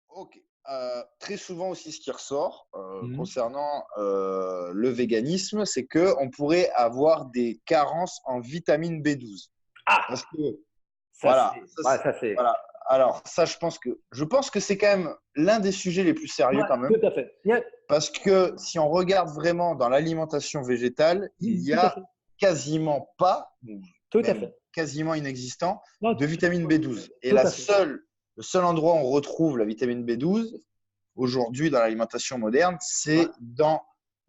Ok. Très souvent aussi, ce qui ressort Mhm. concernant le véganisme, c'est que on pourrait avoir des carences en vitamine B12. Parce Ah, que ça voilà, c'est, ouais, ça c'est, voilà. Alors ça, je pense que c'est quand même l'un des sujets les plus sérieux ouais, quand même. tout à fait. Yeah. Parce que si on regarde vraiment dans l'alimentation végétale, il y Tout à a fait, quasiment pas, ou tout à même fait. quasiment inexistant, Non, de vitamine B12. Et tout à fait. le seul endroit où on retrouve la vitamine B12 aujourd'hui dans l'alimentation moderne, Ouais. c'est dans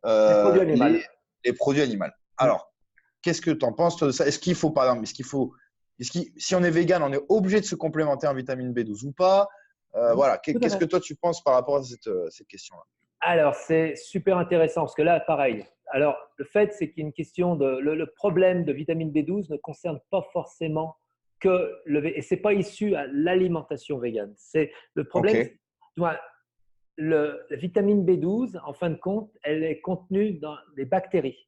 Les produits euh, animaux. les, les produits animaux. Mm. Alors, qu'est-ce que tu en penses toi, de ça? Est-ce qu'il faut, par exemple, si on est vegan, on est obligé de se complémenter en vitamine B12 ou pas? Mhm. Voilà. Tout à Qu'est-ce que fait. toi tu penses par rapport à cette question-là? Alors, c'est super intéressant parce que là, pareil. Alors, le fait, c'est qu'il y a une question de. Le problème de vitamine B12 ne concerne pas forcément que et c'est pas issu à l'alimentation végane. C'est le Ok, problème. Tu vois, la vitamine B12, en fin de compte, elle est contenue dans des bactéries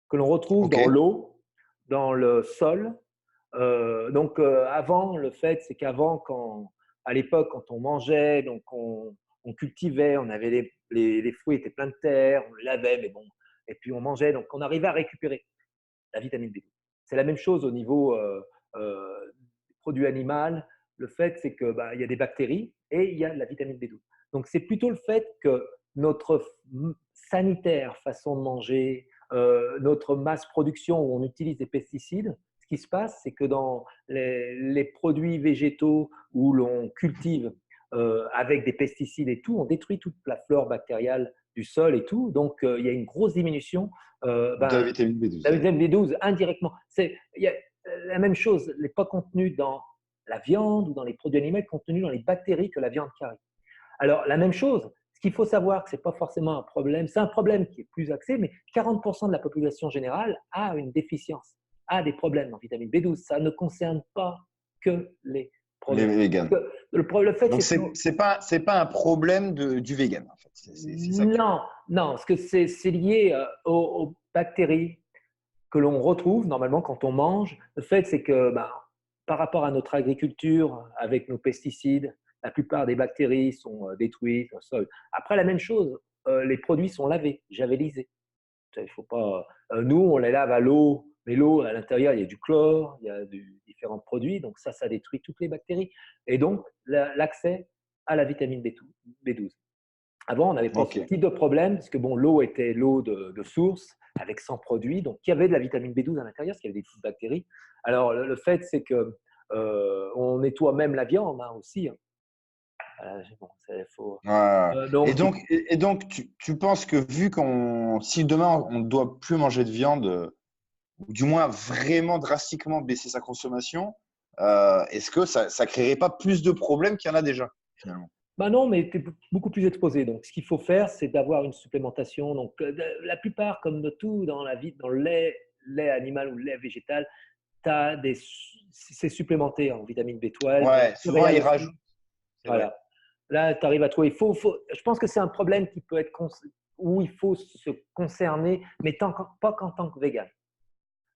que l'on retrouve ok, dans l'eau, dans le sol. Avant, le fait, c'est qu'avant, à l'époque, quand on mangeait, donc on cultivait, on avait les fruits étaient pleins de terre, on les lavait, mais bon, et puis on mangeait, donc on arrivait à récupérer la vitamine B12. C'est la même chose au niveau des produits animaux. Le fait, c'est que bah, il y a des bactéries et il y a de la vitamine B12. Donc c'est plutôt le fait que notre sanitaire façon de manger, notre masse production où on utilise des pesticides, ce qui se passe, c'est que dans les produits végétaux où l'on cultive avec des pesticides et tout, on détruit toute la flore bactériale du sol et tout. Donc, il y a une grosse diminution de la ben, vitamine la B12. vitamine B12 indirectement. Il y a la même chose, n'est pas contenu dans la viande ou dans les produits animaux, contenu dans les bactéries que la viande carry. Alors, la même chose, ce qu'il faut savoir, que ce n'est pas forcément un problème, c'est un problème qui est plus axé, mais 40% de la population générale a une déficience, a des problèmes en vitamine B12. Ça ne concerne pas que les Les problèmes. véganes. Le fait, Donc c'est que c'est pas un problème du vegan en fait. C'est ça que tu veux non, dire. non, parce que c'est lié aux bactéries que l'on retrouve normalement quand on mange. Le fait, c'est que ben, par rapport à notre agriculture, avec nos pesticides, la plupart des bactéries sont détruites au sol. Après, la même chose, les produits sont lavés, javélisés. Il faut pas. Nous, on les lave à l'eau, mais l'eau, à l'intérieur, il y a du chlore, il y a différents produits, donc ça détruit toutes les bactéries. Et donc, l'accès à la vitamine B12. Avant, on n'avait pas ce Ok. type de problème, parce que bon, l'eau était l'eau de source, avec 100 produits, donc il y avait de la vitamine B12 à l'intérieur, parce qu'il y avait des petites bactéries. Alors, le fait, c'est que on nettoie même la viande hein, aussi. Hein. Bon, faut, Ouais. Et donc, donc, tu penses que si demain on ne doit plus manger de viande, ou du moins vraiment drastiquement baisser sa consommation, est-ce que ça créerait pas plus de problèmes qu'il y en a déjà, finalement? bah non, mais tu es beaucoup plus exposé. Donc, ce qu'il faut faire, c'est d'avoir une supplémentation. Donc, la plupart, comme de tout dans la vie, dans le lait animal ou le lait végétal, c'est supplémenté en vitamine B12, dans les Ouais, souvent céréales ils rajoutent, aussi. c'est vrai. Voilà. Là, tu arrives à trouver. Je pense que c'est un problème qui peut être où il faut se concerner, mais pas qu'en tant que vegan.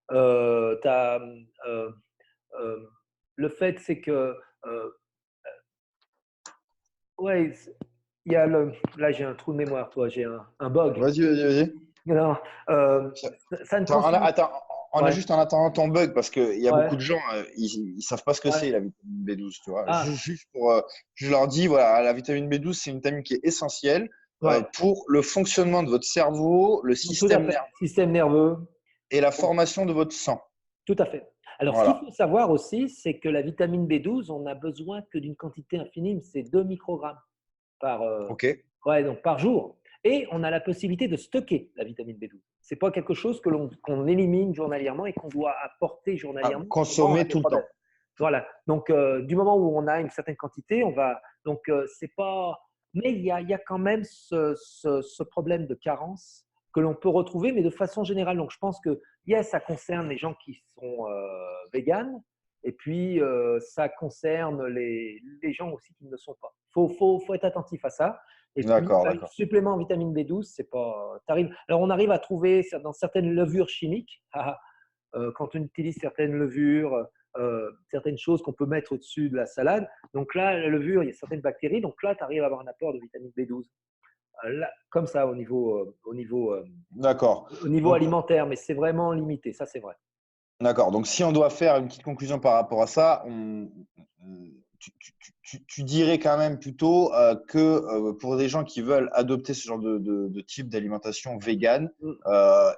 T'as, euh, euh, le fait, c'est que ouais, il y a là j'ai un trou de mémoire, toi, j'ai un bug. Vas-y, vas-y, vas-y. Non, ça ne Attends, concerne. attends, on a Ouais, juste en attendant ton bug parce qu'il y a ouais, beaucoup de gens, ils savent pas ce que ouais. c'est la vitamine B12, tu vois. Ah, Je leur dis, voilà, la vitamine B12, c'est une vitamine qui est essentielle ouais, pour le fonctionnement de votre cerveau, le tout à système fait. nerveux Système nerveux. et la formation de votre sang. Tout à fait. Alors, ce qu'il Voilà. faut savoir aussi, c'est que la vitamine B12, on n'a besoin que d'une quantité infime, c'est 2 microgrammes par, OK. ouais, donc par jour. Et on a la possibilité de stocker la vitamine B12. Ce n'est pas quelque chose qu'on élimine journalièrement et qu'on doit apporter À journalièrement, souvent on a consommer des tout le problèmes. temps. Voilà. Donc, du moment où on a une certaine quantité, on va. Donc, c'est pas. Mais il y a quand même ce problème de carence que l'on peut retrouver, mais de façon générale. Donc, je pense que, yes, ça concerne les gens qui sont véganes, et puis ça concerne les gens aussi qui ne le sont pas. Faut être attentif à ça. Et puis, D'accord, bah, d'accord. supplément en vitamine B12, c'est pas. Alors, on arrive à trouver dans certaines levures chimiques, quand on utilise certaines levures certaines choses qu'on peut mettre au-dessus de la salade. Donc là, la levure, il y a certaines bactéries. Donc là, tu arrives à avoir un apport de vitamine B12. Là, comme ça, D'accord. au niveau Donc, alimentaire, mais c'est vraiment limité. Ça, c'est vrai. d'accord. Donc, si on doit faire une petite conclusion par rapport à ça, tu dirais quand même plutôt que pour des gens qui veulent adopter ce genre de type d'alimentation végane,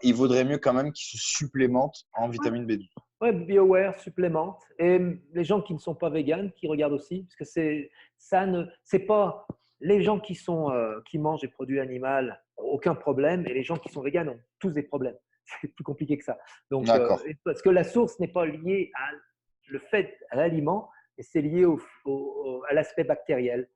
il vaudrait mieux quand même qu'ils se supplémentent en vitamine B12. Ouais, BioWare supplémente. Et les gens qui ne sont pas véganes, qui regardent aussi, parce que c'est pas les gens qui mangent des produits animaux, aucun problème, et les gens qui sont véganes ont tous des problèmes. C'est plus compliqué que ça. Donc, D'accord. parce que la source n'est pas liée à le fait à l'aliment, et c'est lié à l'aspect bactériel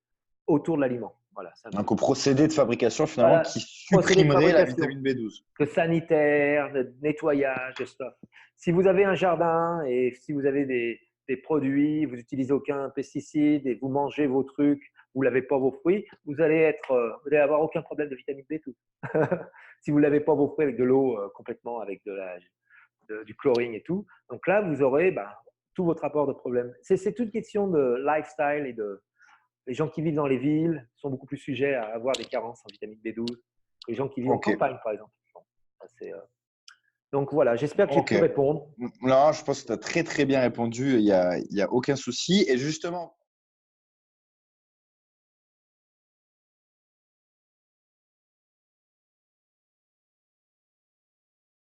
autour de l'aliment. Voilà, Donc, au procédé de fabrication finalement voilà, qui procédé de supprimerait la fabrication vitamine B12. de sanitaire, de nettoyage, de stuff. Si vous avez un jardin et si vous avez des produits, vous n'utilisez aucun pesticide et vous mangez vos trucs, vous ne lavez pas vos fruits, vous allez avoir aucun problème de vitamine B12. Si vous ne lavez pas vos fruits avec de l'eau complètement, avec du chlorine et tout. Donc là, vous aurez tout votre rapport de problème. C'est toute question de lifestyle et les gens qui vivent dans les villes sont beaucoup plus sujets à avoir des carences en vitamine B12 que les gens qui vivent en Ok. campagne, par exemple. Bon, donc voilà, j'espère que j'ai Ok. pu répondre. Non, je pense que tu as très très bien répondu. Il y a aucun souci. Et justement,